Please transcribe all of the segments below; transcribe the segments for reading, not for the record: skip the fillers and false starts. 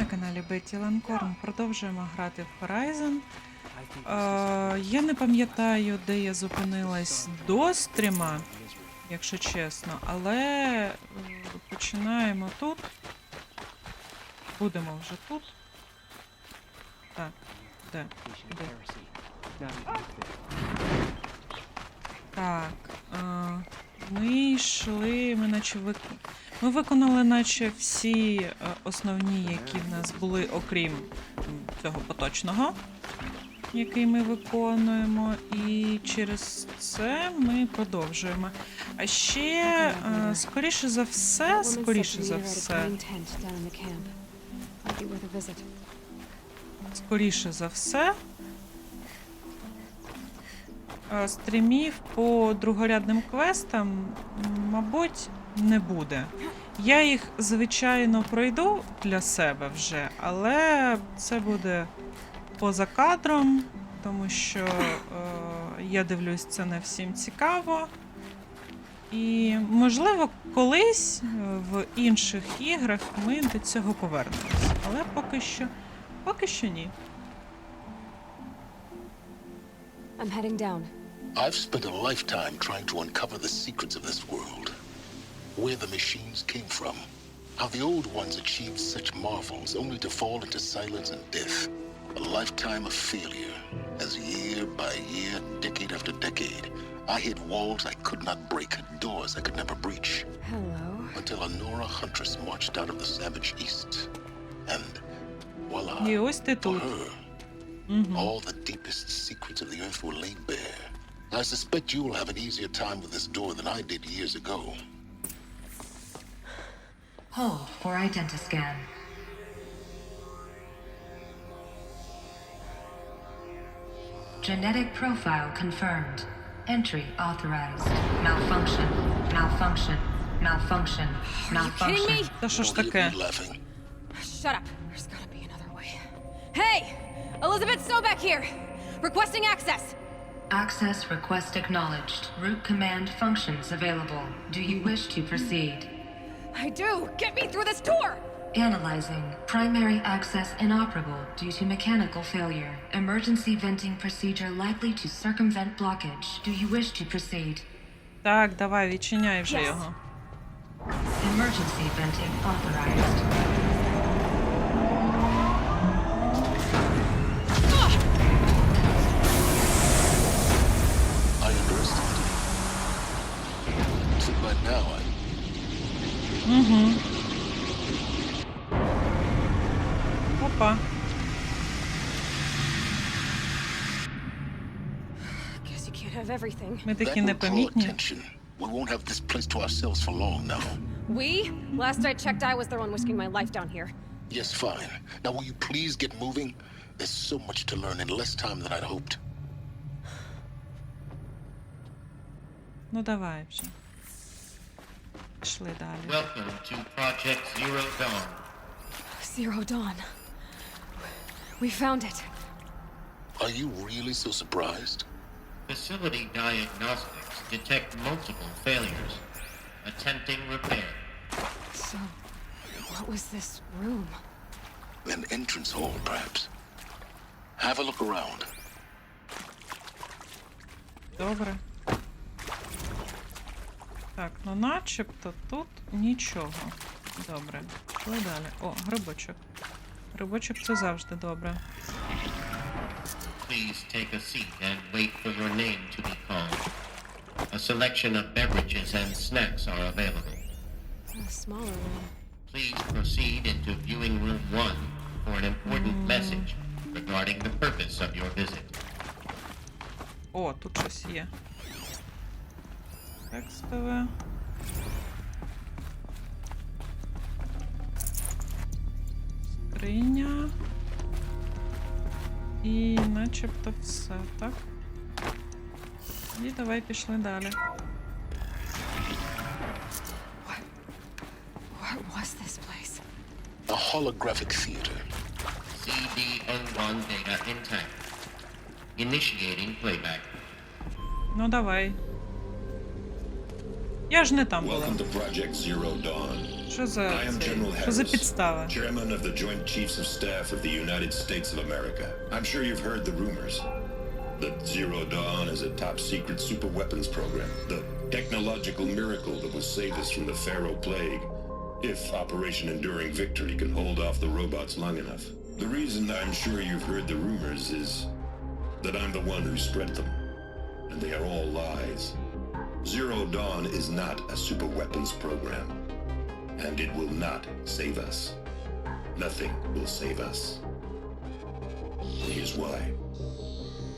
каналі Lancorn. Продовжуємо грати в Horizon. Я не пам'ятаю, де я зупинилась до стріма, якщо чесно, але починаємо тут. Будемо вже тут. Так, де? Так, ми йшли, ми виконали наче всі основні, які в нас були, окрім цього поточного, який ми виконуємо, і через це ми продовжуємо. А ще, скоріше за все, стрімів по другорядним квестам, мабуть, не буде. Я їх, звичайно, пройду для себе вже, але це буде поза кадром, тому що я дивлюсь, це не всім цікаво. І, можливо, колись в інших іграх ми до цього повернемось. Але поки що ні. I'm heading down. I've spent a lifetime trying to uncover the secrets of this world. Where the machines came from. How the old ones achieved such marvels only to fall into silence and death. A lifetime of failure, as year by year, decade after decade, I hit walls I could not break, doors I could never breach. Hello. Until a Nora huntress marched out of the savage east. And voila, for her, all the deepest secrets of the earth were laid bare. I suspect you will have an easier time with this door than I did years ago. Hold for identiscan. Genetic profile confirmed. Entry authorized. Malfunction. Malfunction. Malfunction. Malfunction. Kidding me? Та що ж таке? Shut up. There's gotta be another way. Hey! Elizabeth Sobek here! Requesting access! Access request acknowledged. Root command functions available. Do you wish to proceed? I do! Get me through this door! Analyzing. Primary access inoperable due to mechanical failure. Emergency venting procedure likely to circumvent blockage. Do you wish to proceed? Так, давай, відчиняй вже його. Emergency venting authorized. I underestimated. So by now I... Опа. Guess you can't have everything. Ми That такі will draw непомітні. attention. We won't have this place to ourselves for long now. We? Last I checked, I was the one risking my life down here. Yes, fine. Now will you please get moving? There's so much to learn in less time than I'd hoped. Ну давай вже. Пішли далі. Welcome to Project Zero Dawn. Zero Dawn. We found it. Are you really so surprised? Facility diagnostics detect multiple failures. Attempting repair. So, what was this room? An entrance hall, perhaps. Have a look around. Добре. Так, ну начебто тут нічого. Добре. Пішли далі. О, грибочок. Грибочок це завжди добре. Please take a seat and wait for your name to be called. A selection of beverages and snacks are available. A smaller room. Please proceed into viewing room 1 for an important message regarding the purpose of your visit. О, тут щось є. Текстове. Скриня. І начебто все, так? І давай пішли далі. What was this place? A holographic theater. CD01 data intact. Initiating playback. Ну давай. Я ж не там була. Welcome to Project Zero Dawn. Що за I am це? General Що за Harris, підстава? Chairman of the Joint Chiefs of Staff of the United States of America. I'm sure you've heard the rumors that Zero Dawn is a top-secret superweapons program, the technological miracle that will save us from the Pharaoh Plague, if Operation Enduring Victory can hold off the robots long enough. The reason I'm sure you've heard the rumors is that I'm the one who spread them, and they are all lies. Zero Dawn is not a superweapons program, and it will not save us. Nothing will save us. Here's why.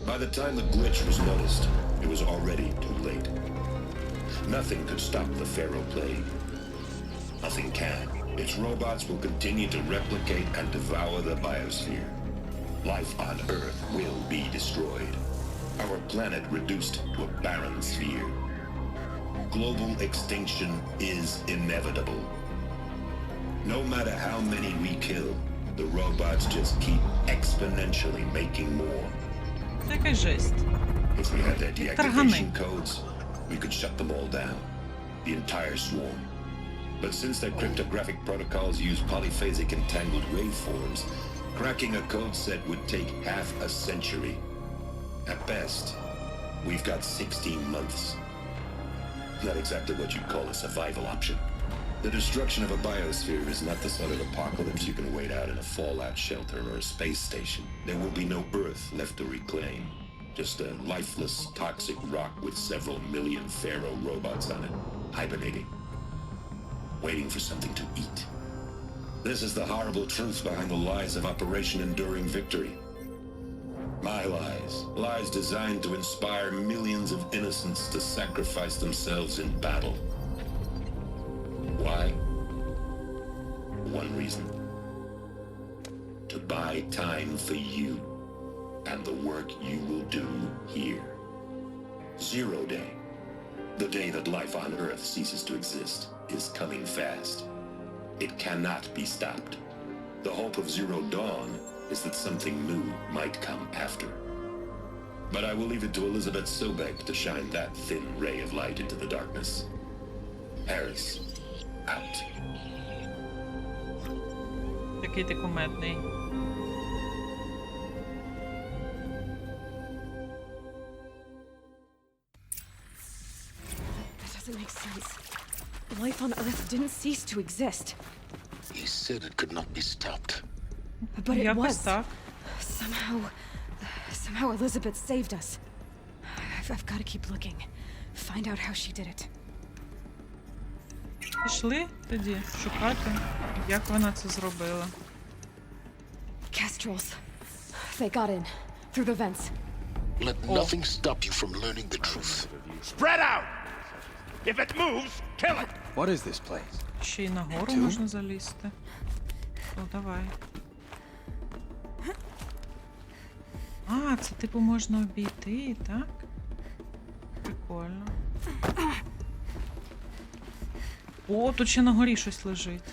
By the time the glitch was noticed, it was already too late. Nothing could stop the Pharaoh Plague. Nothing can. Its robots will continue to replicate and devour the biosphere. Life on Earth will be destroyed. Our planet reduced to a barren sphere. Global extinction is inevitable. No matter how many we kill, the robots just keep exponentially making more. Така жесть. If we had their deactivation codes, we could shut them all down. The entire swarm. But since their cryptographic protocols use polyphasic entangled waveforms, cracking a code set would take half a century. At best, we've got 16 months. Not exactly what you'd call a survival option. The destruction of a biosphere is not the sort of apocalypse you can wait out in a fallout shelter or a space station. There will be no Earth left to reclaim. Just a lifeless, toxic rock with several million Pharaoh robots on it, hibernating, waiting for something to eat. This is the horrible truth behind the lies of Operation Enduring Victory. My lies. Lies designed to inspire millions of innocents to sacrifice themselves in battle. Why? One reason. To buy time for you and the work you will do here. Zero Day, the day that life on Earth ceases to exist, is coming fast. It cannot be stopped. The hope of Zero Dawn is that something new might come after. But I will leave it to Elizabeth Sobek to shine that thin ray of light into the darkness. Harris, out. Такий ти кумедний. That doesn't make sense. Life on Earth didn't cease to exist. He said it could not be stopped. But it Якось was. так. Somehow Elizabeth saved us. I've got to keep looking. Find out how she did it. Пішли тоді шукати, як вона це зробила. Kestrels. They got in. Through the vents. Let nothing stop you from learning the truth. Spread out! If it moves, kill it! What is this place? Ще й нагору можна залізти. О, давай. А, це типу можна обійти, так? Прикольно. О, тут ще на горі щось лежить.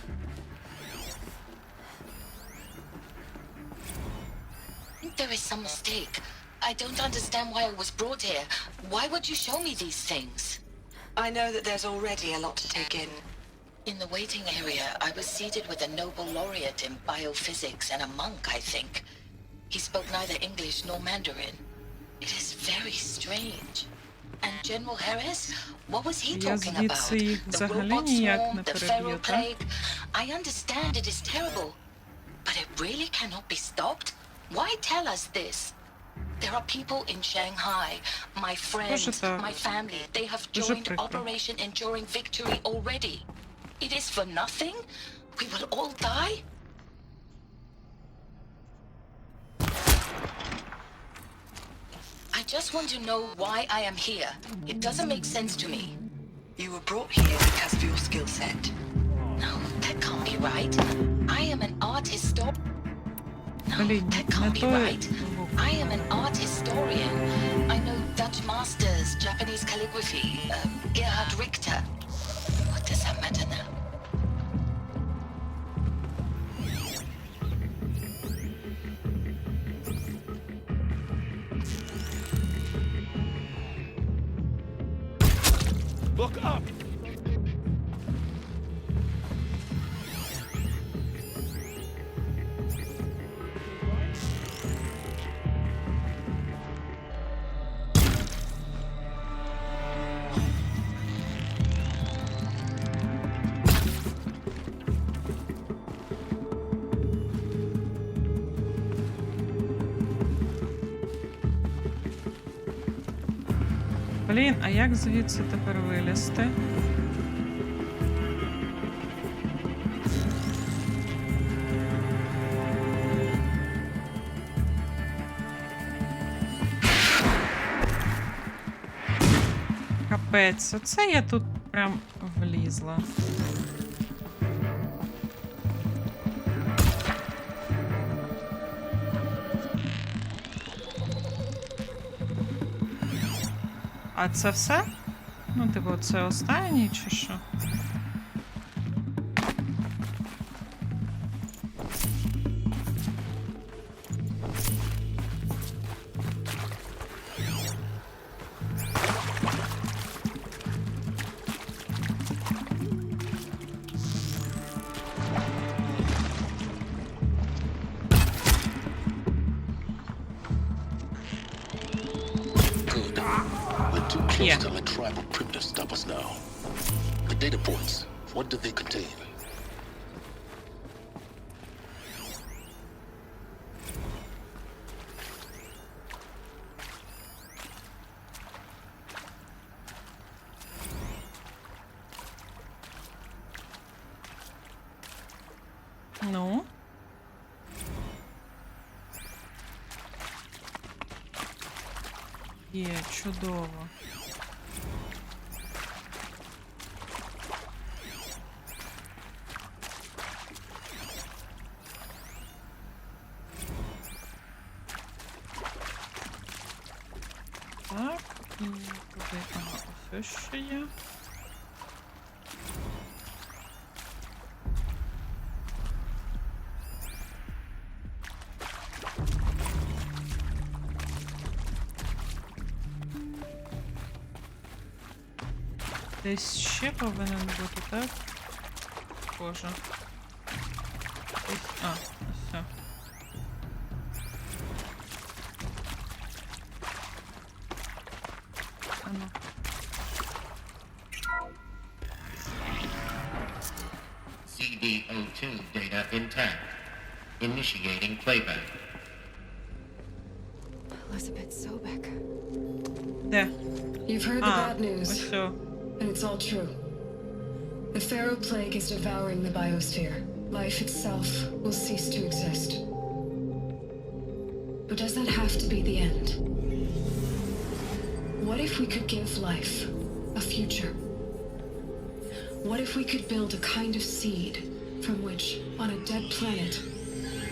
There is some mistake. I don't understand why I was brought here. Why would you show me these things? I know that there's already a lot to take in. In the waiting area, I was seated with a Nobel laureate in biophysics and a monk, I think. He spoke neither English nor Mandarin. It is very strange. And General Harris? What was he talking about? The robot swarm, the Pharaoh Plague? I understand it is terrible. But it really cannot be stopped? Why tell us this? There are people in Shanghai, my friends, my family. They have joined Operation Enduring Victory already. It is for nothing? We will all die? I just want to know why I am here. It doesn't make sense to me. You were brought here because of your skill set. No, that can't be right. I am an art historian. No, that can't be right. I am an art historian. I know Dutch masters, Japanese calligraphy, Gerhard Richter. What does that matter now? Look up! Блін, а як звідси тепер вилізти? Капець, оце я тут прям влізла. А це все? Ну, типу, це останній чи що? Close to the tribal primitive stop us now. The data points, what do they contain? Ну? Є, чудово. Так, і туди, ага, ось ще є. Десь ще повинен бути, так? Боже. Ось, а, все. Ану. CD02 data intact. Initiating playback. Elizabeth Sobek. Де? You've heard the bad news, ось все. and it's all true. The Pharaoh plague is devouring the biosphere. Life itself will cease to exist. But does that have to be the end? What if we could give life a future? What if we could build a kind of seed from which, on a dead planet,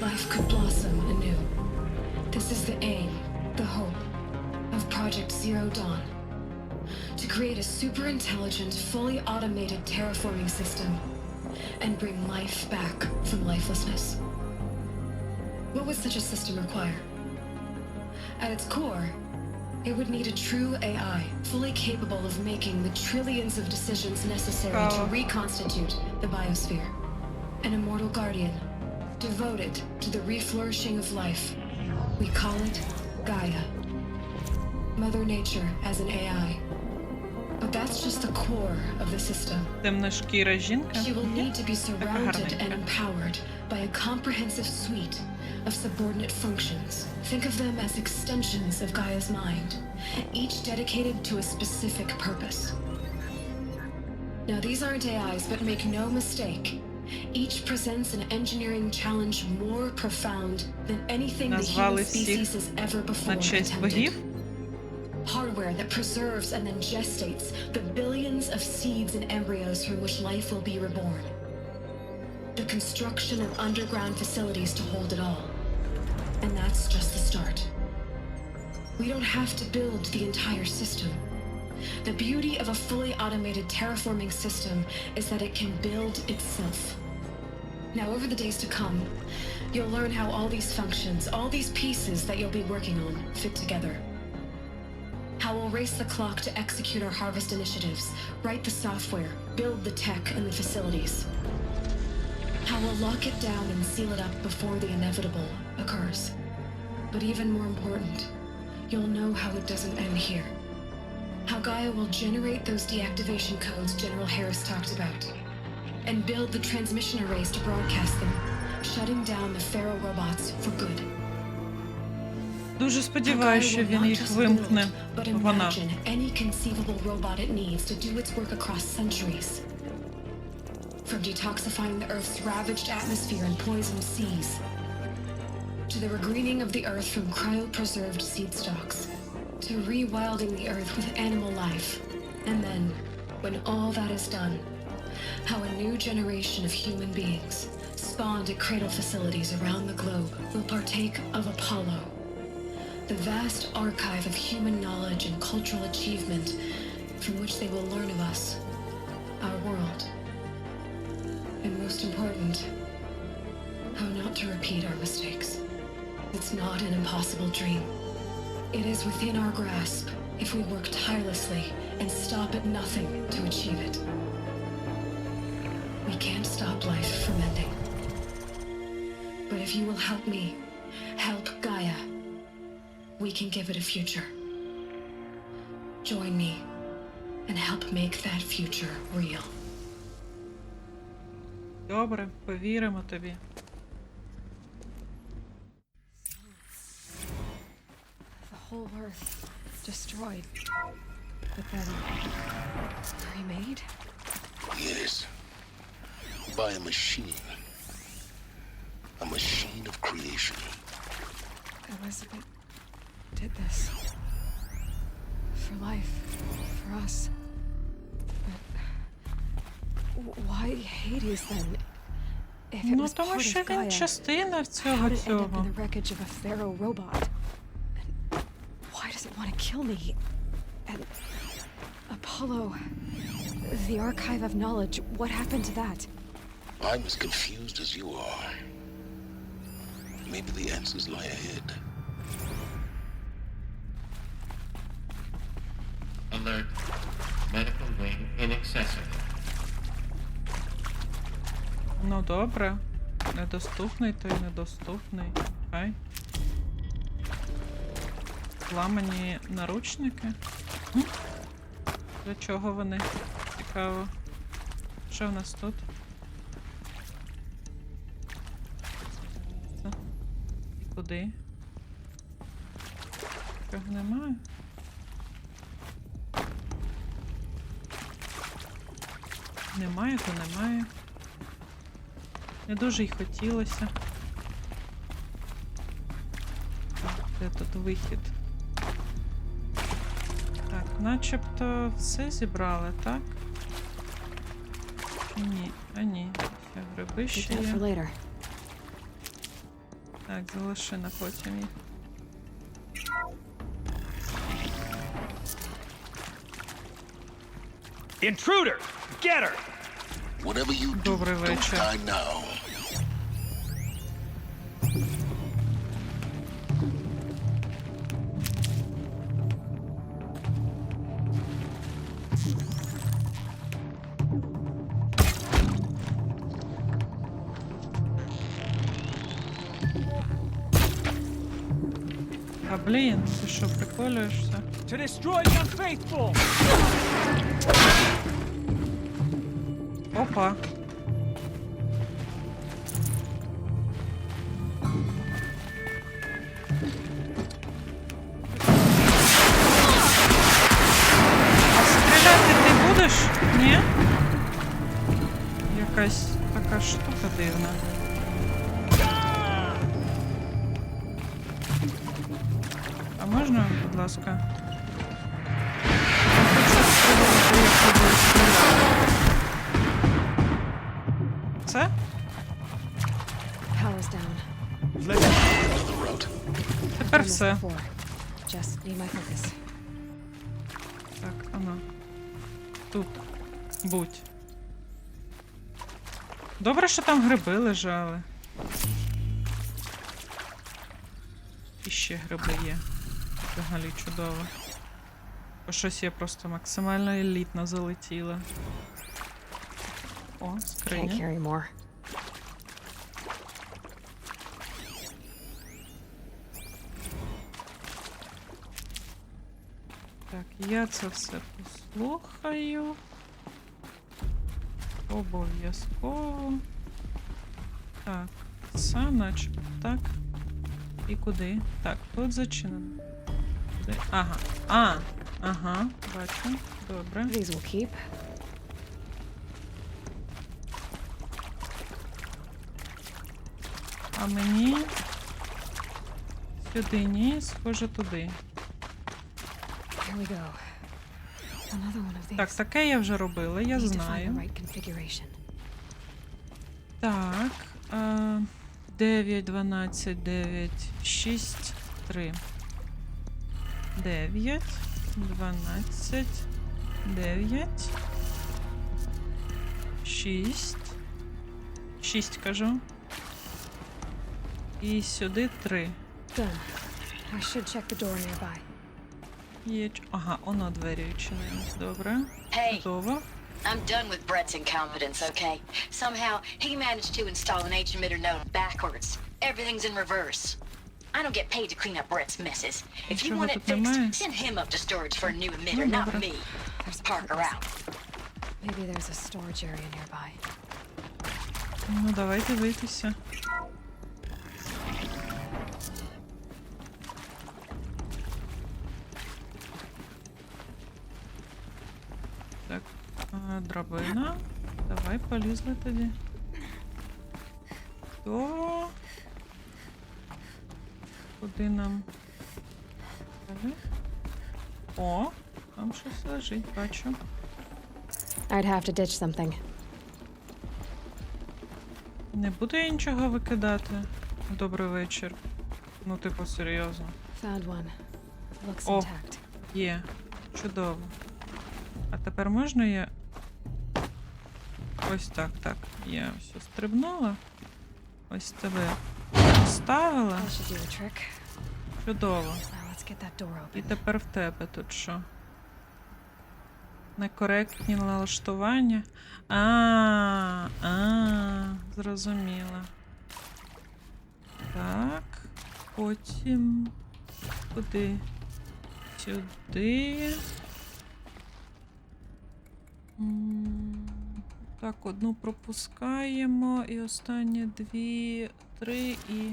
life could blossom anew? This is the aim, the hope, of Project Zero Dawn. To create a super-intelligent, fully automated terraforming system and bring life back from lifelessness. What would such a system require? At its core, it would need a true AI, fully capable of making the trillions of decisions necessary to reconstitute the biosphere. An immortal guardian, devoted to the reflourishing of life. We call it Gaia. Mother Nature as an AI. But that's just the core of the system. Темношкіра жінка. She will need to be surrounded and empowered by a comprehensive suite of subordinate functions. Think of them as extensions of Gaia's mind, each dedicated to a specific purpose. Now, these aren't AIs, but make no mistake, each presents an engineering challenge more profound than anything the human species has ever before attempted. Hardware that preserves and then gestates the billions of seeds and embryos from which life will be reborn. The construction of underground facilities to hold it all. And that's just the start. We don't have to build the entire system. The beauty of a fully automated terraforming system is that it can build itself. Now, over the days to come, you'll learn how all these functions, all these pieces that you'll be working on, fit together. How we'll race the clock to execute our harvest initiatives, write the software, build the tech and the facilities. How we'll lock it down and seal it up before the inevitable occurs. But even more important, you'll know how it doesn't end here. How Gaia will generate those deactivation codes General Harris talked about, and build the transmission arrays to broadcast them, shutting down the Pharaoh robots for good. Дуже сподіваюся, що він їх вимкне. But Вона. imagine any conceivable robot it needs to do its work across centuries. From detoxifying the Earth's ravaged atmosphere and poisoned seas, to the regreening of the Earth from cryopreserved seed stalks, to rewilding the Earth with animal life. And then, when all that is done, how a new generation of human beings, spawned at cradle facilities around the globe, will partake of Apollo, the vast archive of human knowledge and cultural achievement from which they will learn of us, our world. And most important, how not to repeat our mistakes. It's not an impossible dream. It is within our grasp if we work tirelessly and stop at nothing to achieve it. We can't stop life from ending. But if you will help me, help Gaia, we can give it a future. Join me and help make that future real. Добре, повіримо тобі. The whole Earth destroyed. But then remade? Yes. By a machine. A machine of creation. Elizabeth did this. For life. For us. But why Hades then? If it Ну, was тому part що of він Gaia, частина how всього did it end up in цього. the wreckage of a pharaoh robot? And why does it want to kill me? And Apollo, the archive of knowledge, what happened to that? I'm as confused as you are. Maybe the answers lie ahead. Alert. Medical wing inaccessible. Ну, добре. Недоступний, то й недоступний. Хай. Зламані наручники. Для чого вони? Цікаво. Що в нас тут? Це? І куди? Чого немає? Немає, то немає. Не дуже й хотілося. Де тут вихід? Так, начебто все зібрали, так? Чи ні? А ні. Ще гриби ще Keep that for є. later. Так, залиши на потім їх. Intruder! Get her! Whatever you do, Добрий don't вечір. die now. А блін, ти що, приколюєшся? To destroy the unfaithful! Опа. А стріляти ти будеш? Ні? Якась така штука дивна. А можна, будь ласка? Це? Power's down. Another route. Тепер Done this все. before. Just need my focus. Так, ано. Тут. Будь. Добре, що там гриби лежали. І ще гриби є. Взагалі чудово. Бо щось я просто максимально елітно залетіла. О, Can't скриня. carry more. Так, я це все послухаю. Обов'язково. Так, це наче так. І куди? Так, тут зачинено. Куди? Ага. Ага, бачу. Добре. These will keep. А мені... Сюди, ні, схоже туди. Here we go. Another one of these. Так, таке я вже робила, я Need to find the знаю. right configuration. Так. 9, 12, 9, 6, 3. 9, 12, 9, 6. 6, кажу. І сюди 3. Done. I should check the door nearby. Є... Ага, воно двері відчинились. Добре. Hey. Готово. I'm done with Brett's incompetence, okay? Somehow, he managed to install an H-emitter node backwards. Everything's in reverse. I don't get paid to clean up Brett's messes. If you Нічого want it тут немає. fixed, send him up to storage for a new emitter, not добре. me. Parker out. Maybe there's a storage area nearby. Ну, давай дивитися. Так, драбина. Давай полізли тоді. То... Куди нам? Далі? О, там щось лежить, бачу. I'd have to ditch something. Не буду я нічого викидати. Добрий вечір. Ну, типу, серйозно. Found one. Looks О, intact. є. Чудово. А тепер можна я... Ось так, так. Я все стрибнула. Ось тебе поставила. That should do the trick. Чудово. Now let's get that door І open. тепер в тебе тут що? Некоректні налаштування. Зрозуміла. Так. Потім... Куди? Сюди. Так, одну пропускаємо. І останні 2, 3 і...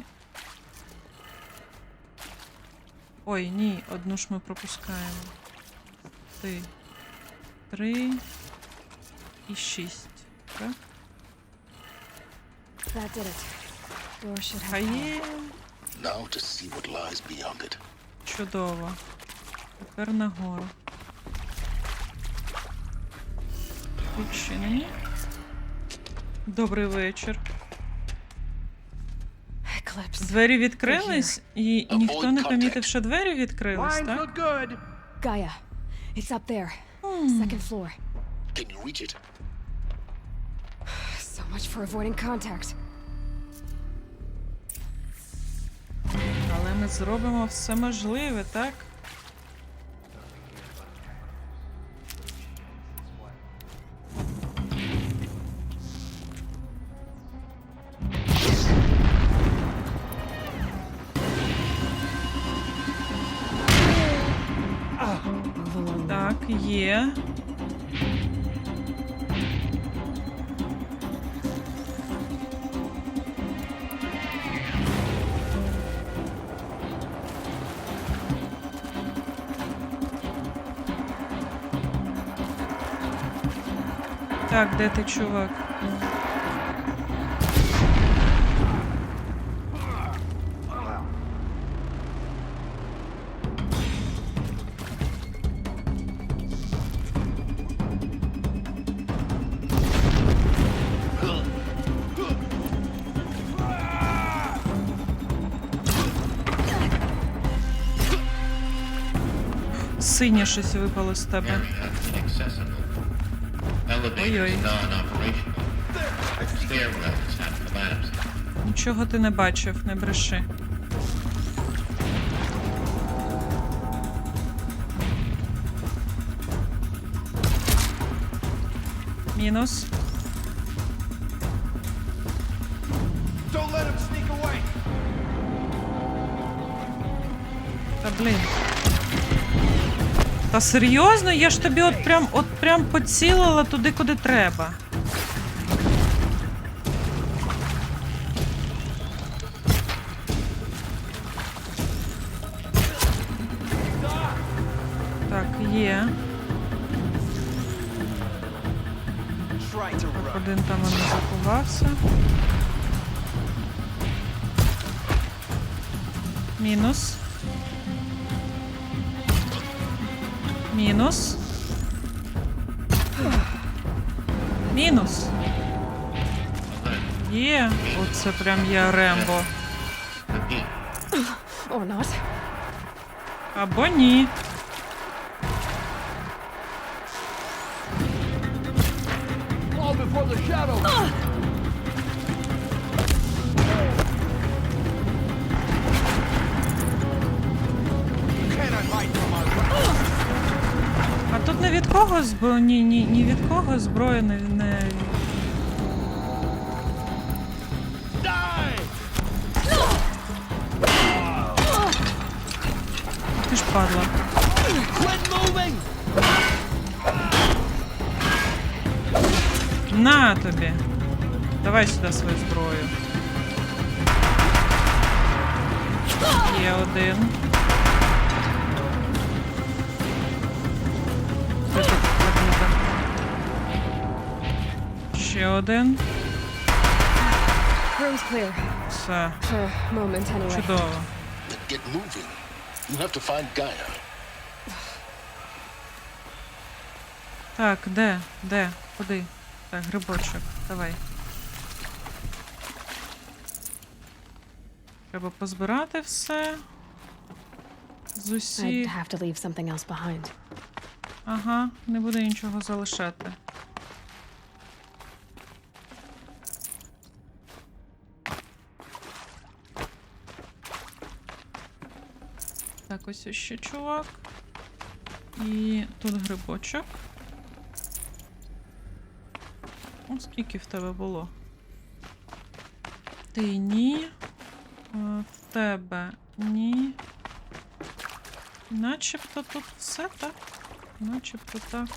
Ой, ні, одну ж ми пропускаємо. 3 і 6. Так? That did it. Door should have Хай power. є. Now to see what lies beyond it. Чудово. Тепер нагору. Відчинені. Добрий вечір. Eclipse. Двері відкрились, і ніхто не помітив, що двері відкрились, Lines так? look good. Gaia. It's up there. Second floor. Can you reach it? So much for avoiding contact. Але ми зробимо все можливе, так? Так, є. Так, де ти, чувак? Синє щось випало з тебе. Area inaccessible. Elevators Ой-ой. non-operational. Stairwells have collapsed. Нічого ти не бачив, не бреши. Мінус. Don't let him sneak away. Та блін. Та серйозно? Я ж тобі от прям поцілила туди, куди треба. Є. Try to run. Так, один там не заховався. Мінус. Мінус. Мінус. Є. Оце прям я Рембо. Тоді. Or not. Або ні. All before the shadow. You cannot hide from our. А тут не від кого зброю, ні від кого зброю не... Die! Ти ж падла. Quit moving! На тобі. Давай сюди свою зброю. Є один. Ще один. Room's clear. Все. For a moment, anyway. Чудово. Then get moving. You have to find Gaia. Так, де? Де? Куди? Так, грибочок. Давай. Треба позбирати все. З I'd усіх. have to leave something else behind. Ага, не буде нічого залишати. Так, ось ще чувак. І тут грибочок. О, скільки в тебе було? Ти ні. В тебе ні. Начебто тут все так. Начебто так.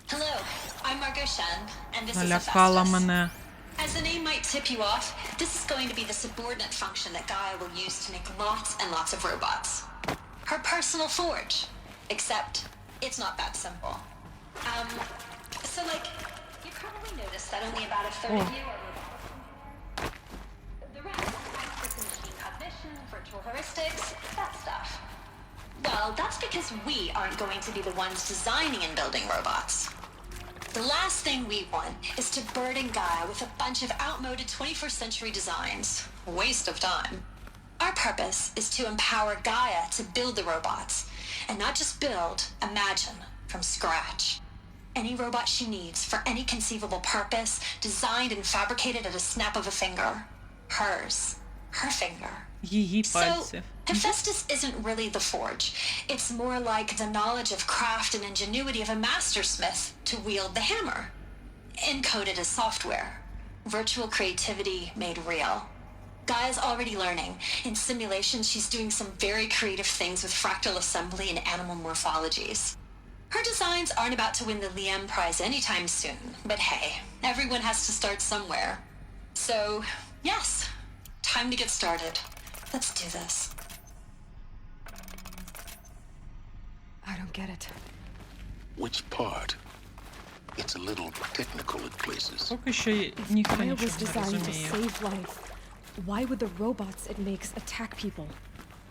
Hello, I'm Margot Shen, and this is Налякала Hephaestus. мене. As the name might tip you off, this is going to be the subordinate function that Gaia will use to make lots and lots of robots. Her personal forge. Except, it's not that simple. So like, you probably noticed that only about a third of you are robots. The rest, experts in machine cognition, virtual heuristics, that stuff. Well, that's because we aren't going to be the ones designing and building robots. The last thing we want is to burden Gaia with a bunch of outmoded 21st century designs. Waste of time. Our purpose is to empower Gaia to build the robots, and not just build, imagine, from scratch. Any robot she needs for any conceivable purpose, designed and fabricated at a snap of a finger. Hers. Her finger. Її So, пальці. Hephaestus isn't really the forge. It's more like the knowledge of craft and ingenuity of a mastersmith to wield the hammer. Encoded as software. Virtual creativity made real. Gaia's already learning. In simulations, she's doing some very creative things with fractal assembly and animal morphologies. Her designs aren't about to win the Liam Prize anytime soon, but hey, everyone has to start somewhere. So, yes, time to get started. Let's do this. I don't get it. Which part? It's a little technical at places. Поки що ніхто Gaia нічого was не designed to розуміє. save life. Why would the robots it makes attack people?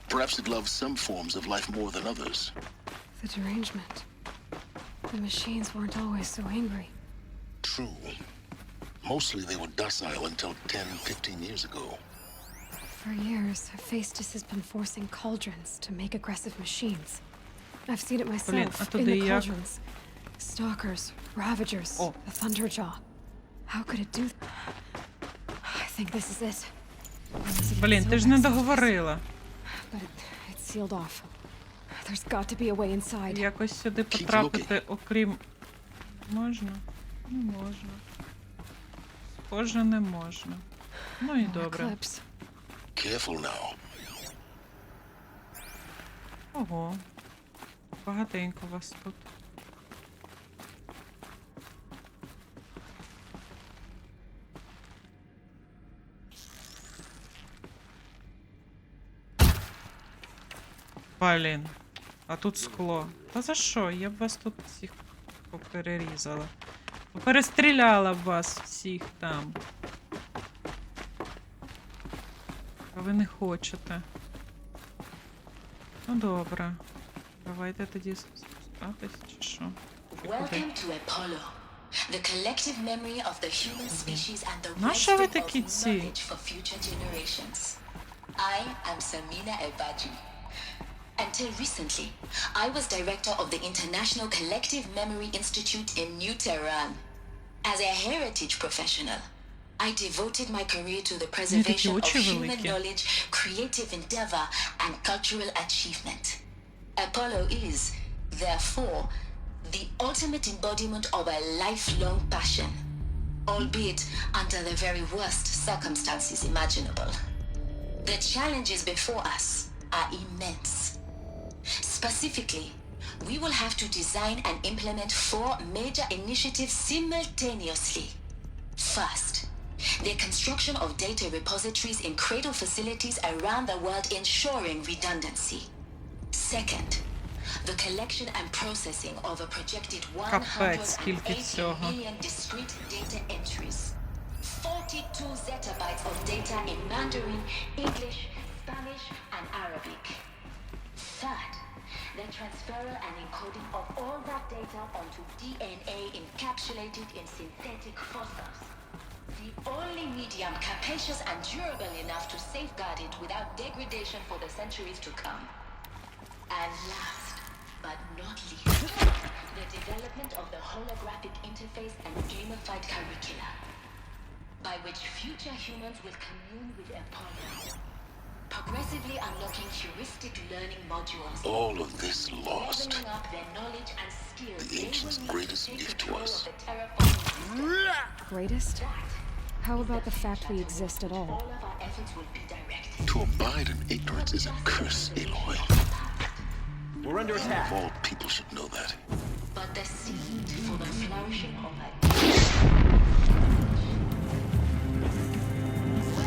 Perhaps it loves some forms of life more than others. The derangement. The machines weren't always so angry. True. Mostly they were docile until 10, 15 years ago. For years, Hephaestus has been forcing cauldrons to make aggressive machines. I've seen it myself Блін, а in туди the як? cauldrons. Stalkers, Ravagers, О. the Thunderjaw. How could it do I think this is it. Блін, ти ж не договорила. But it's sealed off. There's got to be a way inside. Якось сюди потрапити, окрім... Можна? Не можна. Схоже, не можна. Ну і More добре. clips. Careful now. Ого. Багатенько вас тут. Блін. А тут скло. Та за що? Я б вас тут всіх поперерізала. Поперестріляла б вас всіх там. А ви не хочете. Ну добре. Давайте тоді спускатись, чи що? Welcome to Apollo. The collective memory of the human species and the Нащо ви wisdom такі of ці? knowledge for future generations. I am Samina Ebaju. Until recently, I was director of the International Collective Memory Institute in New Tehran. As a heritage professional, I devoted my career to the preservation of human knowledge, creative endeavor, and cultural achievement. Apollo is, therefore, the ultimate embodiment of a lifelong passion, albeit under the very worst circumstances imaginable. The challenges before us are immense. Specifically, we will have to design and implement 4 major initiatives simultaneously. First, the construction of data repositories in cradle facilities around the world ensuring redundancy. Second, the collection and processing of a projected 180 million discrete data entries. 42 zettabytes of data in Mandarin, English, Spanish, and Arabic. Third, the transferal and encoding of all that data onto DNA encapsulated in synthetic fossils. The only medium capacious and durable enough to safeguard it without degradation for the centuries to come. And last, but not least, the development of the holographic interface and gamified curricula, by which future humans will commune with Apollo, progressively unlocking heuristic learning modules. All of this lost. Leveling up their knowledge and skills. The ancients' greatest gift to us. Greatest? How about the fact we exist at all? All of our efforts will be directed. To abide in ignorance is a curse, Aloy. We're under attack. All people should know that. But the seed for the flourishing of a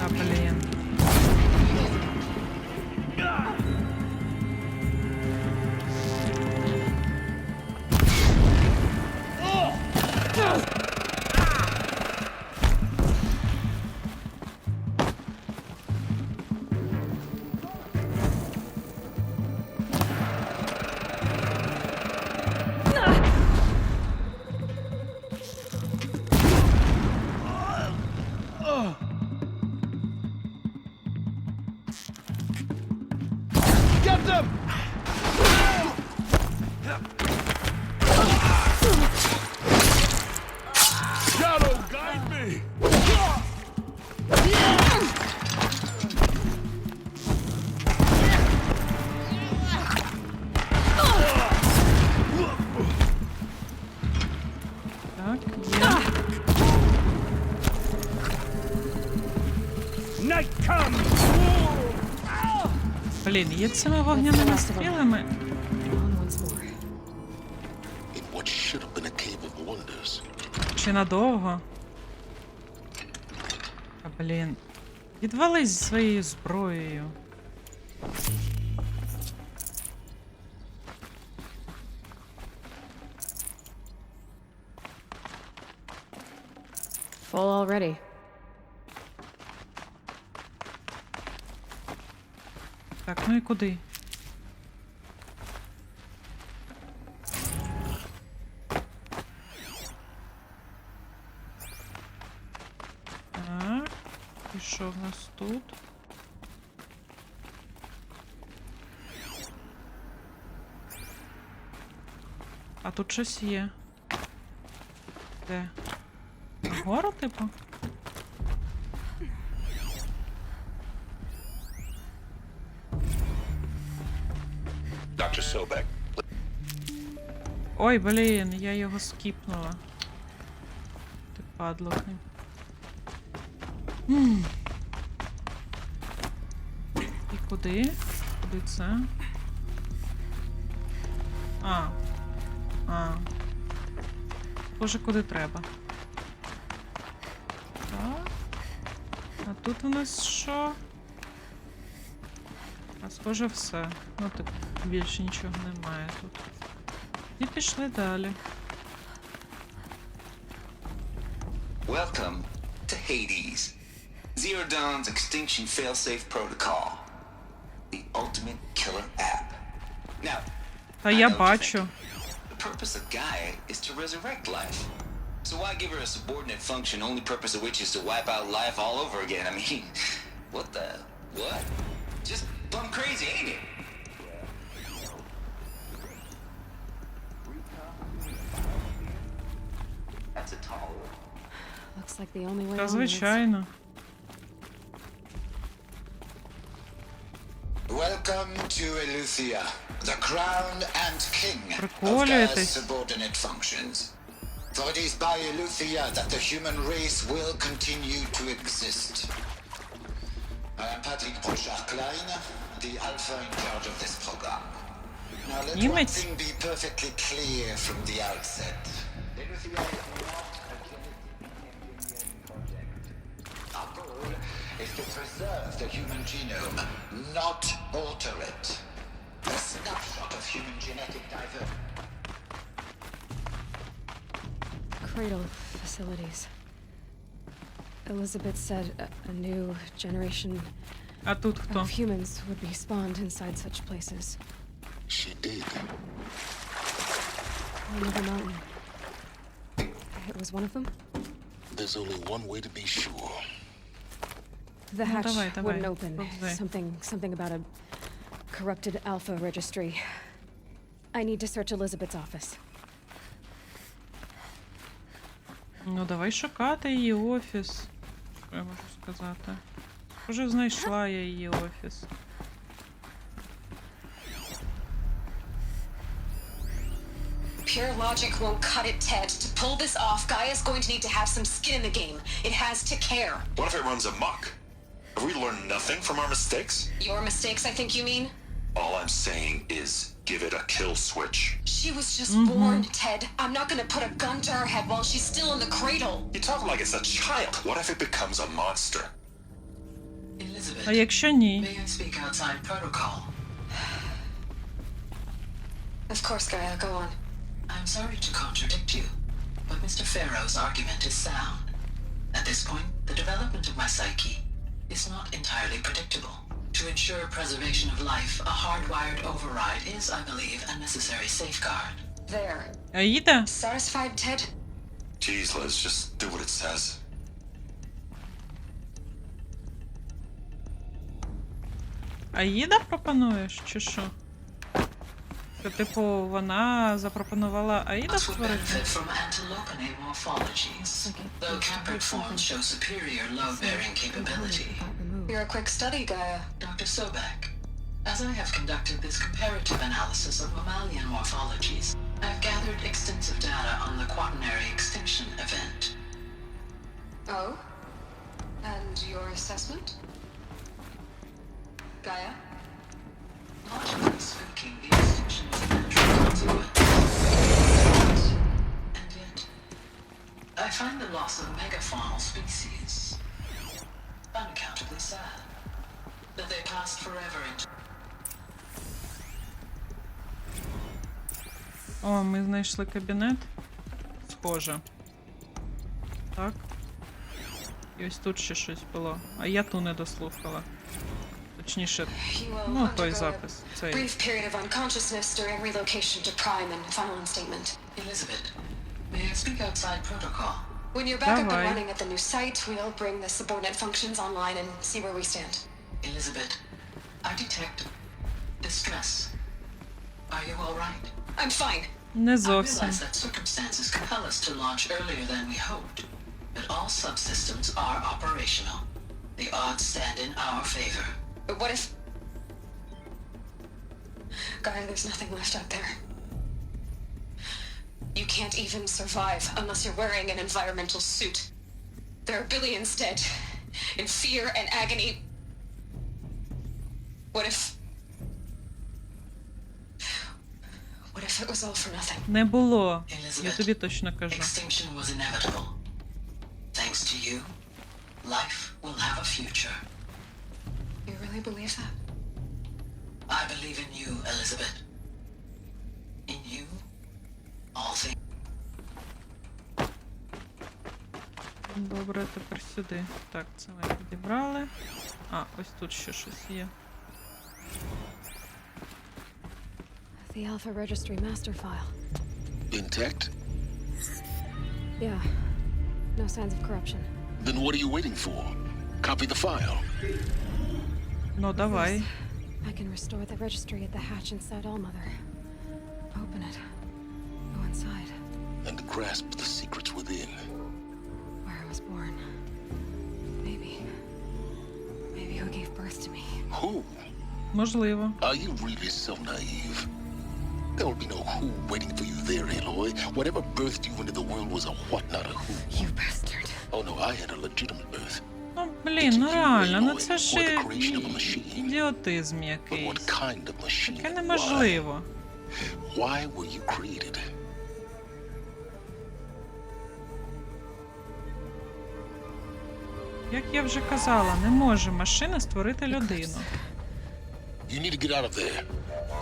А, блін. Get them! Shadow, guide me! Так, є. Night comes! Блін, є цими вогняними стрілами. On once more. In what should have been a cave of wonders. Чи надовго? А, блін. Відвались зі своєю зброєю. Full already. Так, ну і куди? Так, і що в нас тут? А тут щось є. Де? Нагору, типу? Dr. Sobek, Ой, блін, я його скіпнула. Ти падло. І куди? Куди це? Боже, куди треба. Так. А тут у нас що? А схоже все. Ну так більше нічого немає тут. І пішли далі. Welcome to Hades. Zero Dawn's extinction failsafe protocol. The ultimate killer app. Now, Та I я know what you бачу. think. The purpose of Gaia is to resurrect life. So why give her a subordinate function, only purpose of which is to wipe out life all over again? I mean, what the... what? Just plumb crazy, ain't it? That's a tall one. Looks like the only way Та onwards. звичайно. Welcome to Eleuthia, the crown and king of Gaia's Приколюєтесь. subordinate functions. For it is by Eleuthia that the human race will continue to exist. I am Patrick Brochard-Klein, the alpha in charge of this program. Now let one Німець. thing be perfectly clear from the outset. Eleuthia is not a genetic engineering project. Our goal is to preserve the human genome, not alter it. A snapshot of human genetic diversity. Cradle facilities. Elizabeth said a new generation А тут хто? of humans would be spawned inside such places. She did. Another mountain. It was one of them? There's only one way to be sure. The hatch давай, давай. wouldn't open. Повзи. Something about a corrupted alpha registry. I need to search Elizabeth's office. Ну давай шукати її офіс. Що я можу сказати? Вже знайшла я її офіс. Pure logic won't cut it, Ted. To pull this off, Gaia's going to need to have some skin in the game. It has to care. What if it runs amok? Have we learned nothing from our mistakes? Your mistakes, I think you mean? All I'm saying is give it a kill switch. She was just born, Ted. I'm not gonna put a gun to her head while she's still in the cradle. You talk like it's a child. What if it becomes a monster? Elizabeth, А якщо ні? may I speak outside protocol? Of course, Gaia, go on. I'm sorry to contradict you, but Mr. Farrow's argument is sound. At this point, the development of my psyche is not entirely predictable. To ensure preservation of life, a hardwired override is, I believe, a necessary safeguard. There. Аїда? Satisfied, Ted? Jeez, Liz, just do what it says. Аїда пропонуєш, чи що? Що, типу, вона запропонувала Аїда Us would створити? benefit from antilopinae morphologies, though caprid forms show superior load-bearing capability. You're a quick study, Gaia. Dr. Sobek, as I have conducted this comparative analysis of mammalian morphologies, I have gathered extensive data on the quaternary extinction event. Oh? And your assessment? Gaia? Logically speaking, the extinction is a natural consequence. And yet, I find the loss of megafaunal species unaccountably sad. That they passed forever into... О, ми знайшли кабінет. Схоже. Так. І ось тут ще щось було. А я ту не дослухала. Точніше, You will ну, той undergo запис. a Цей. brief period of unconsciousness during relocation to Prime and final instatement. Elizabeth, may I speak outside protocol? When you're back up Давай. and running at the new site, we'll bring the subordinate functions online and see where we stand. Elizabeth, I detect distress. Are you all right? I'm fine. Не I зовсім. realize that circumstances compel us to launch earlier than we hoped, but all subsystems are operational. The odds stand in our favor. But what if... Gaia, there's nothing left out there. You can't even survive unless you're wearing an environmental suit. There are billions dead, in fear and agony. What if... What if it was all for nothing? Не було. Я Elizabeth, тобі точно кажу. extinction was inevitable. Thanks to you, life will have a future. You really believe that? believe in you, Elizabeth. In you, all things. Добре, тепер сюди. Так, це ми підібрали. А, ось тут ще щось є. The Alpha Registry master file. Intact? Yeah. No signs of corruption. Then what are you waiting for? Copy the file. Ну, давай. I can restore the registry at the hatch inside Allmother. Open it. Go inside. And grasp the secrets within. Where I was born. Maybe who gave birth to me. Who? Можливо. Are you really so naive? There will be no who waiting for you there, Aloy. Whatever birthed you into the world was a what, not a who. You bastard. Oh no, I had a legitimate birth. Ну, блін, ну реально, ну це Or ж the creation of a machine. ідіотизм But якийсь. what kind of machine? Таке неможливо. Why were you created? Як я вже казала, не може машина створити людину. You need to get out of there.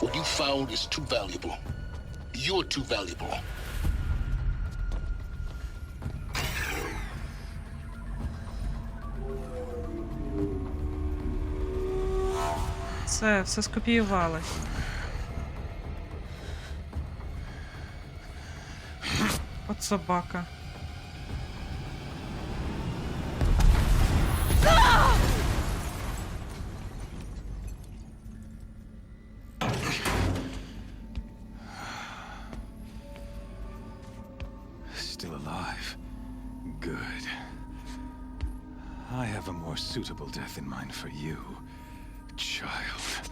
What you found is too valuable. You're too valuable. Все скопіювалось. От собака. Still alive. Good. I have a more suitable death in mind for you, child.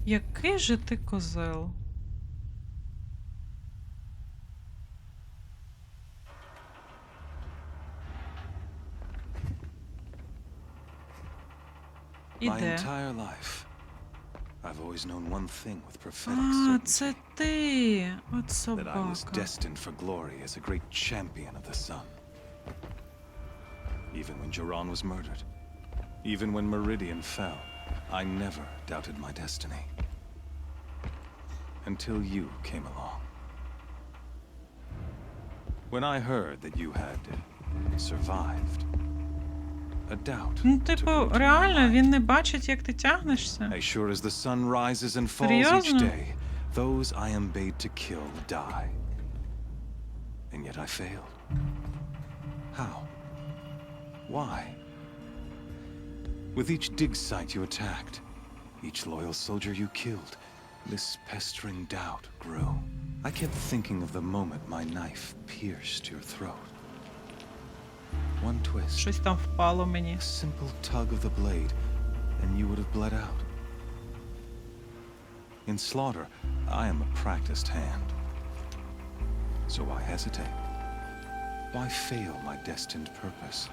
Який же ти козел? My Іде. entire life, I've always known one thing with prophetic А, certainty. це ти. От That I was собака. destined for glory as a great champion of the sun. Even when Jiran was murdered, even when Meridian fell, I never doubted my destiny. Until you came along. When I heard that you had survived, a doubt. Ну, типу, реально, він не бачить, як ти тягнешся? As sure as the sun rises and falls each Серйозно? day, those I am bade to kill die. And yet I failed. How? Why? With each dig site you attacked, each loyal soldier you killed, this pestering doubt grew. I kept thinking of the moment my knife pierced your throat. One twist. Щось там впало мені. A simple tug of the blade, and you would have bled out. In slaughter, I am a practiced hand. So why hesitate? Why fail my destined purpose?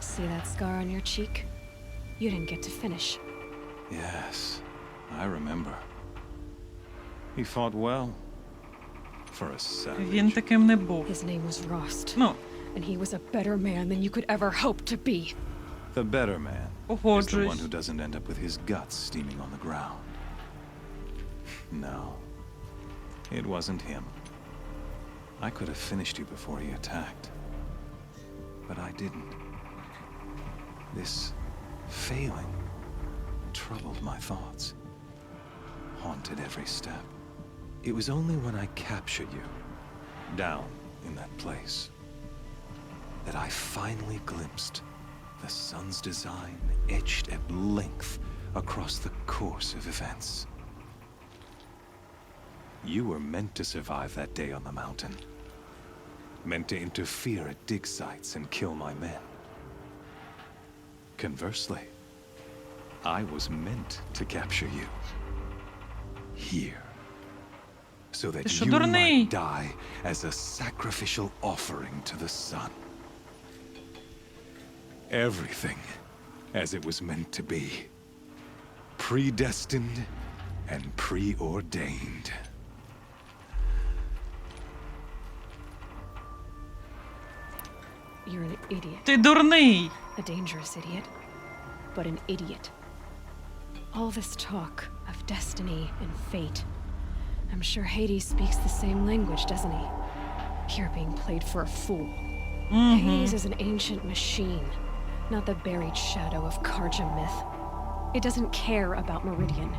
See that scar on your cheek? You didn't get to finish. Yes, I remember. He fought well. For a savage. Він таким не був. His name was Rost. Ну, And he was a better man than you could ever hope to be. The better man is the Погоджуюсь. one who doesn't end up with his guts steaming on the ground. No, it wasn't him. I could have finished you before he attacked. But I didn't. This failing troubled my thoughts, haunted every step. It was only when I captured you, down in that place, that I finally glimpsed the sun's design etched at length across the course of events. You were meant to survive that day on the mountain, meant to interfere at dig sites and kill my men. Conversely, I was meant to capture you, here. So that you might die as a sacrificial offering to the sun. Everything as it was meant to be. Predestined and preordained. You're an idiot. Ти дурний! A dangerous idiot, but an idiot. All this talk of destiny and fate. I'm sure Hades speaks the same language, doesn't he? You're being played for a fool. Hades is an ancient machine, not the buried shadow of Karja myth. It doesn't care about Meridian.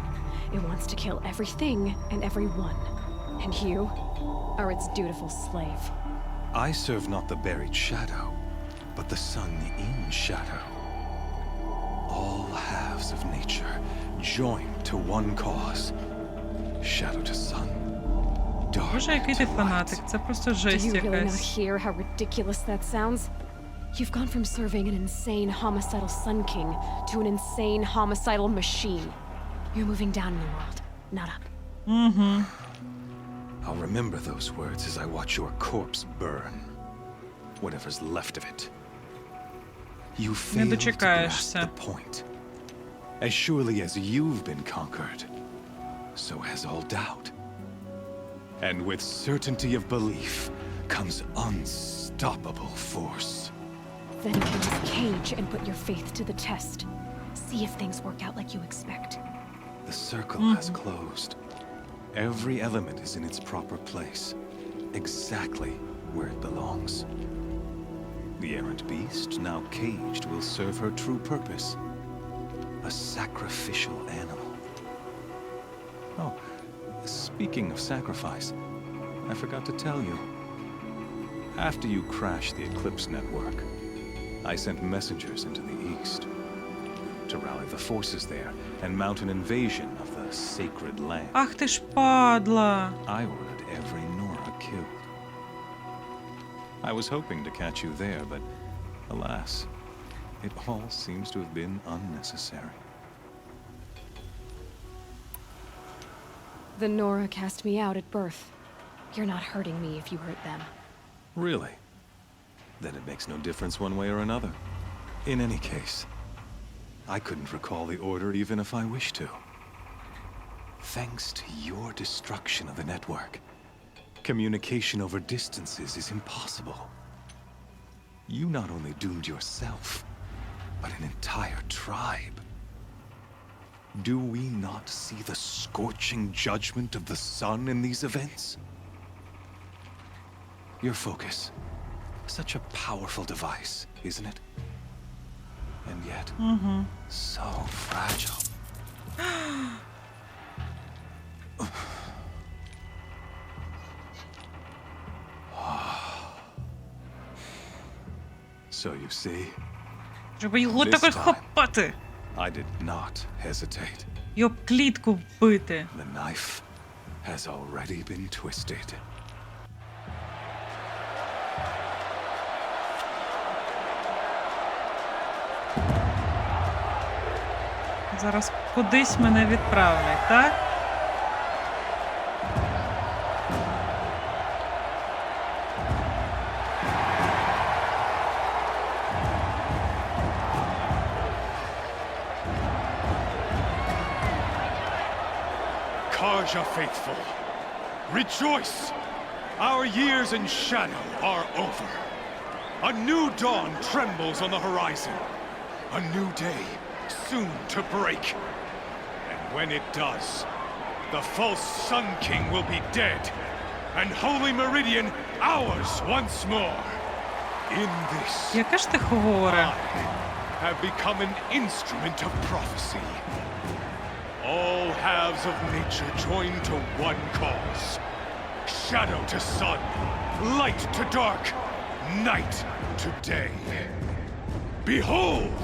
It wants to kill everything and everyone. And you are its dutiful slave. I serve not the buried shadow, but the sun in shadow. All halves of nature joined to one cause. Shadow to sun. Dark Боже, який ти to фанатик. light. Це просто Do жесть you really not якась. hear how ridiculous that sounds? You've gone from serving an insane homicidal Sun King to an insane homicidal machine. You're moving down in the world, not up. I'll remember those words as I watch your corpse burn. Whatever's left of it. You failed to grasp дочекаєшся. the point. As surely as you've been conquered, so has all doubt. And with certainty of belief comes unstoppable force. Then open this cage and put your faith to the test. See if things work out like you expect. The circle has closed. Every element is in its proper place, exactly where it belongs. The errant beast, now caged, will serve her true purpose. A sacrificial animal. Oh, speaking of sacrifice, I forgot to tell you. After you crashed the Eclipse network, I sent messengers into the east to rally the forces there and mount an invasion of the sacred land. Ах ти ж падла! I ordered every Nora killed. I was hoping to catch you there, but alas, it all seems to have been unnecessary. The Nora cast me out at birth. You're not hurting me if you hurt them. Really? Then it makes no difference one way or another. In any case, I couldn't recall the order even if I wished to. Thanks to your destruction of the network, communication over distances is impossible. You not only doomed yourself, but an entire tribe. Do we not see the scorching judgment of the sun in these events? Your focus. Such a powerful device, isn't it? And yet, so fragile. So you see, Треба його This таки time. хапати. I did not hesitate. Його об клітку вбити. The knife has already been twisted. Зараз кудись мене відправлять, так? Karja faithful, rejoice! Our years in shadow are over. A new dawn trembles on the horizon. A new day soon to break. And when it does, the false Sun King will be dead, and Holy Meridian ours once more. In this, Яка ж ти хвора? I have become an instrument of prophecy. All halves of nature join to one cause. Shadow to sun, light to dark, night to day. Behold!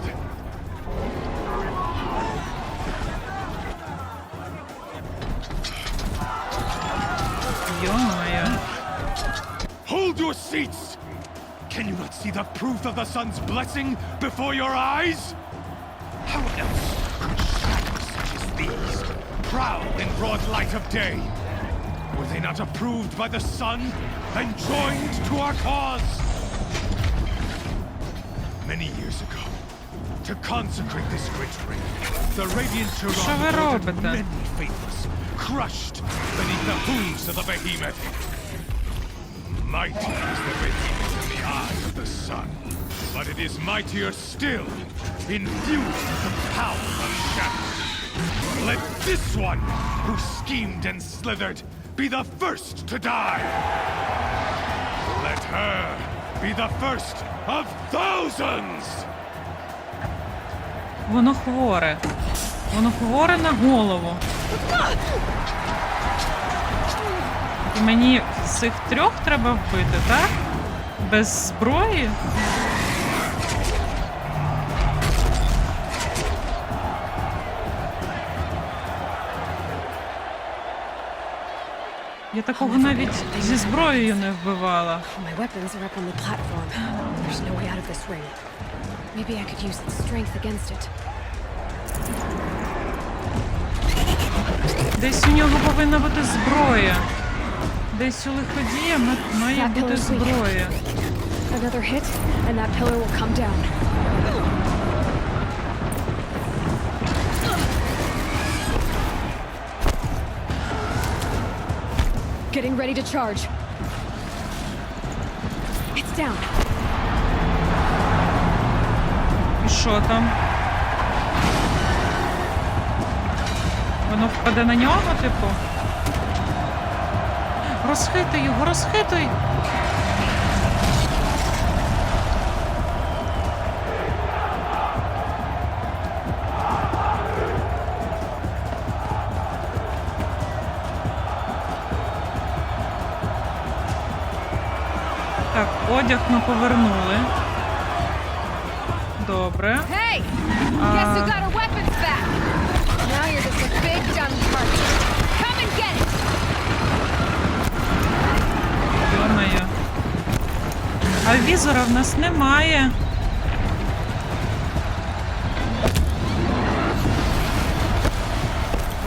Ё-моё. Hold your seats! Can you not see the proof of the sun's blessing before your eyes? How else could shadows such as these prowl in broad light of day? Were they not approved by the sun and joined to our cause? Many years ago, to consecrate this great ring, the radiant Що ви Toronto ordered робите? many faithless, crushed beneath the hooves of the behemoth. Mighty is the behemoth in the eye of the sun. But it is mightier still, infused with the power of shadow. Let this one, who schemed and slithered, be the first to die. Let her be the first of thousands. Воно хворе. Воно хворе на голову. І мені цих трьох треба вбити, так? Без зброї? Я такого навіть зі зброєю не вбивала. My weapons are up on the platform. There's no way out of this ring. Maybe I could use its strength against it. Десь у нього повинна бути зброя. Десь у лиходія має бути зброя. Another hit, and that pillar will come down. Getting ready to charge. It's down. І що там? Воно впаде на нього, типу? Розхитуй його, розхитуй! Так, одяг ми повернули. Добре. Hey! Guess who got our weapons back? Now you're just a big dumb target. Come and get it! Йо-моє. А візора в нас немає.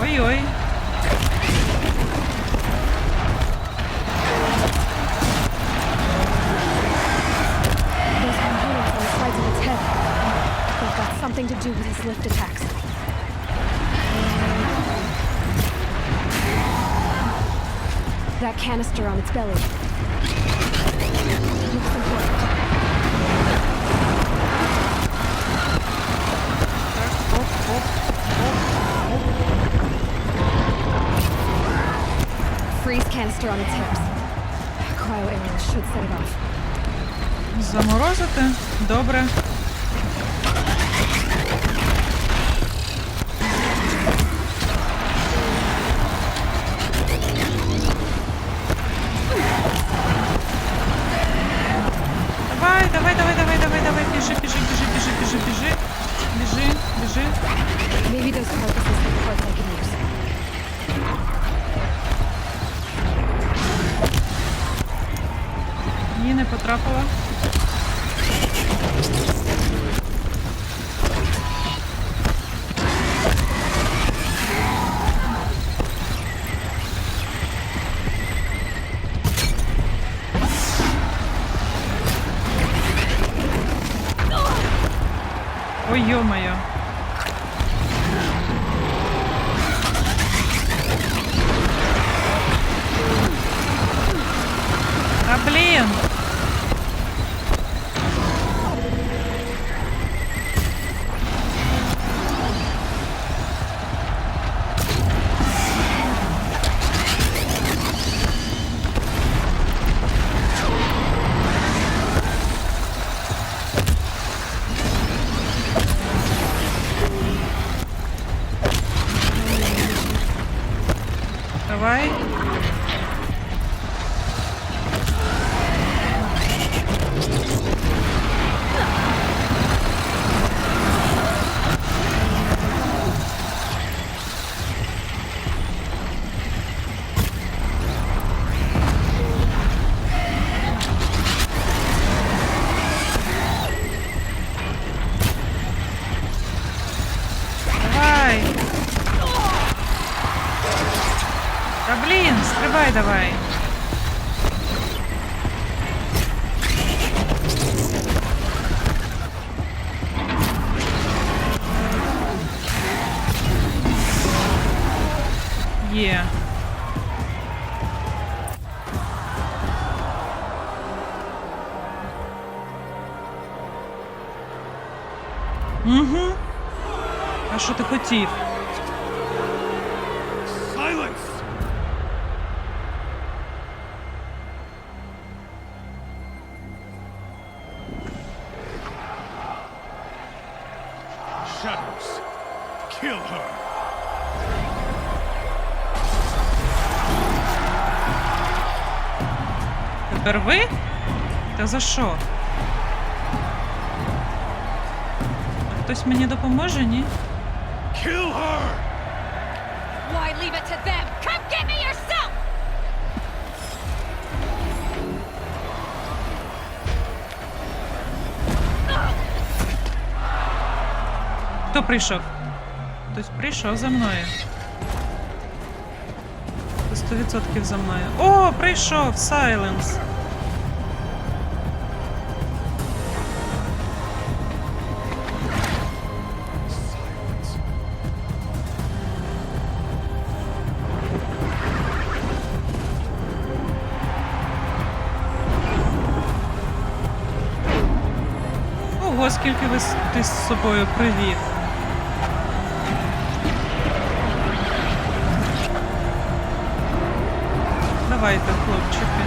Ой-ой. Something to do with his lift attacks. That canister on its belly. Looks important. Freeze canister on its hips. Cryo arrow should set it off. Заморозити? Добре. Давай, біжи. Maybe those carcasses have parts I can use. Ні, не потрапила. Ой, ё-моё. А, блин! Давай. Давай. Да блин, стрибай давай. Є. А що ти хотів? Silence! Shadows, kill her! Тепер ви? Та за що? Хтось мені допоможе, ні? Kill her! Why leave it to them? Come get me yourself! Хто прийшов? Хтось прийшов за мною. 100% за мною. О, прийшов! Сайленс! Ого, скільки ти з собою привів. Давайте, хлопчики.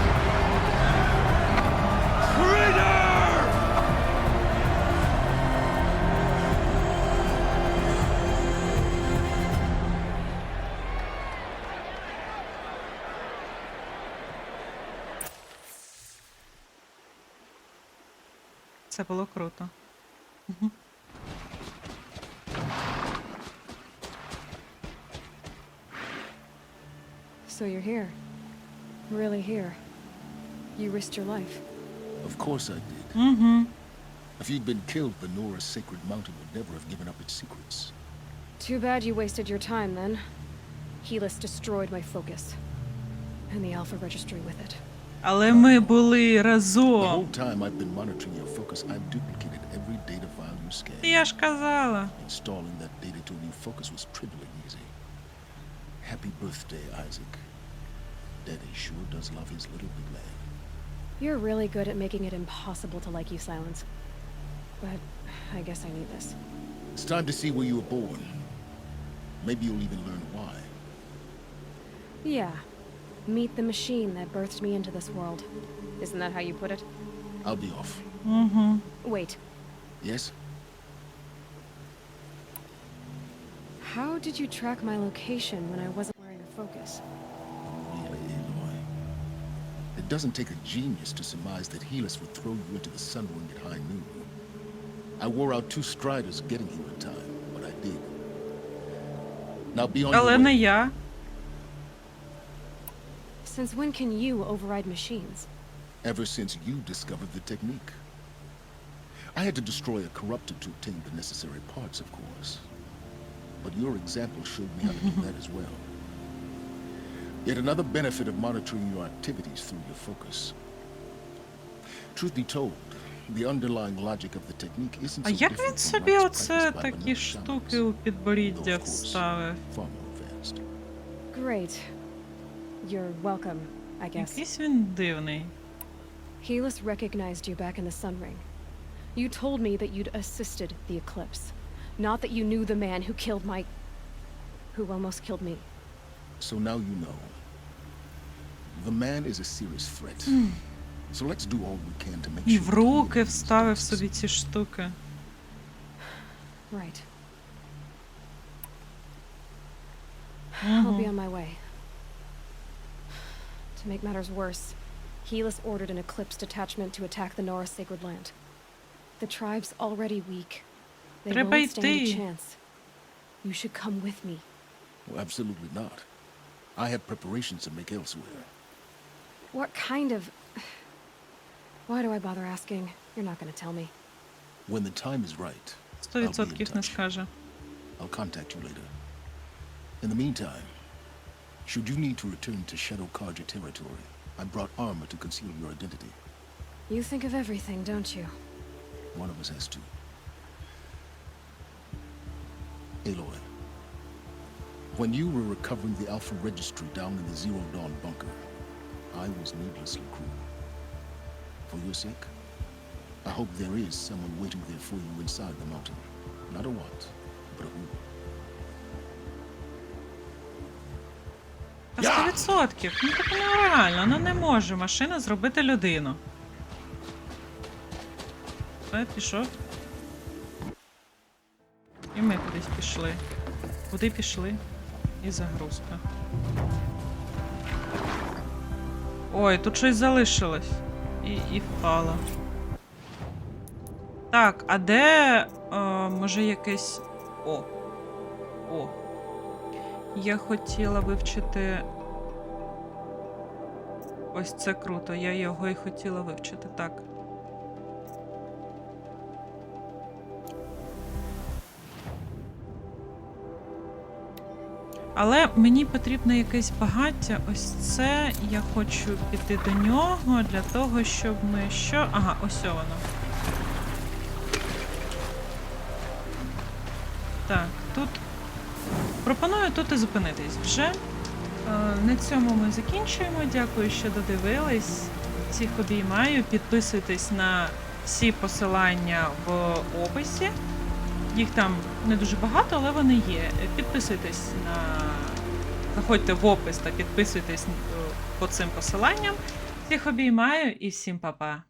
Це було круто. So you're here. Really here. You risked your life. Of course I did. If you'd been killed, the Nora's sacred mountain would never have given up its secrets. Too bad you wasted your time then. Helis destroyed my focus. And the Alpha Registry with it. Але ми були The разом. whole time I've been monitoring your focus, I've duplicated every data file you scanned. Я ж казала. Installing that data to a new focus was trivially easy. Happy birthday, Isaac. Daddy sure does love his little big man. You're really good at making it impossible to like you, Silence. But I guess I need this. It's time to see where you were born. Maybe you'll even learn why. Yeah. Meet the machine that birthed me into this world. Isn't that how you put it? I'll be off. Wait. Yes? How did you track my location when I wasn't wearing a focus? Really, Aloy? It doesn't take a genius to surmise that Helis would throw you into the sun ring at high noon. I wore out 2 striders getting here in time, but I did. Now be on your Але не way. я. Since when can you override machines? Ever since you discovered the technique. I had to destroy a corruptor to obtain the necessary parts, of course. But your example showed me how to do that as well. Yet another benefit of monitoring your activities through your focus. Truth be told, the underlying logic of the technique isn't А so як different він from собі logics оце practiced by такі banal штуки shamans, у підборіддя though, of course, вставив? far more advanced. Great. You're welcome, I guess. Якийсь він дивний. Helis recognized you back in the Sun Ring. You told me that you'd assisted the eclipse, not that you knew the man who killed who almost killed me. So now you know. The man is a serious threat. So let's do all we can to make І sure в that he руки remains вставив dangerous. собі ці штуки. Right. I'll be on my way. To make matters worse, Helis ordered an eclipse detachment to attack the Nora sacred land. The tribe's already weak. They Треба won't stand a йти. chance. You should come with me. Well, absolutely not. I have preparations to make elsewhere. What kind of... Why do I bother asking? You're not going to tell me. When the time is right, 100% не скаже. I'll contact you later. In the meantime, should you need to return to Shadow Karja territory, I brought armor to conceal your identity. You think of everything, don't you? One of us has to. Aloy, when you were recovering the Alpha Registry down in the Zero Dawn bunker, I was needlessly cruel. For your sake, I hope there is someone waiting there for you inside the mountain. Not a what, but a who. 100%. Ну так нереально, ну не може машина зробити людину. Все, пішов. І ми кудись пішли. Куди пішли? І загрузка. Ой, тут щось залишилось. І впало. Так, а де, може, якесь... О. Я хотіла вивчити... Ось це круто, я його і хотіла вивчити, так. Але мені потрібно якесь багаття. Ось це. Я хочу піти до нього для того, щоб ми що... Ага, ось воно. Так, тут... Пропоную тут і зупинитись вже. На цьому ми закінчуємо. Дякую, що додивились. Всіх обіймаю. Підписуйтесь на всі посилання в описі. Їх там не дуже багато, але вони є. Підписуйтесь на... Заходьте в опис та підписуйтесь по цим посиланням. Всіх обіймаю і всім па-па.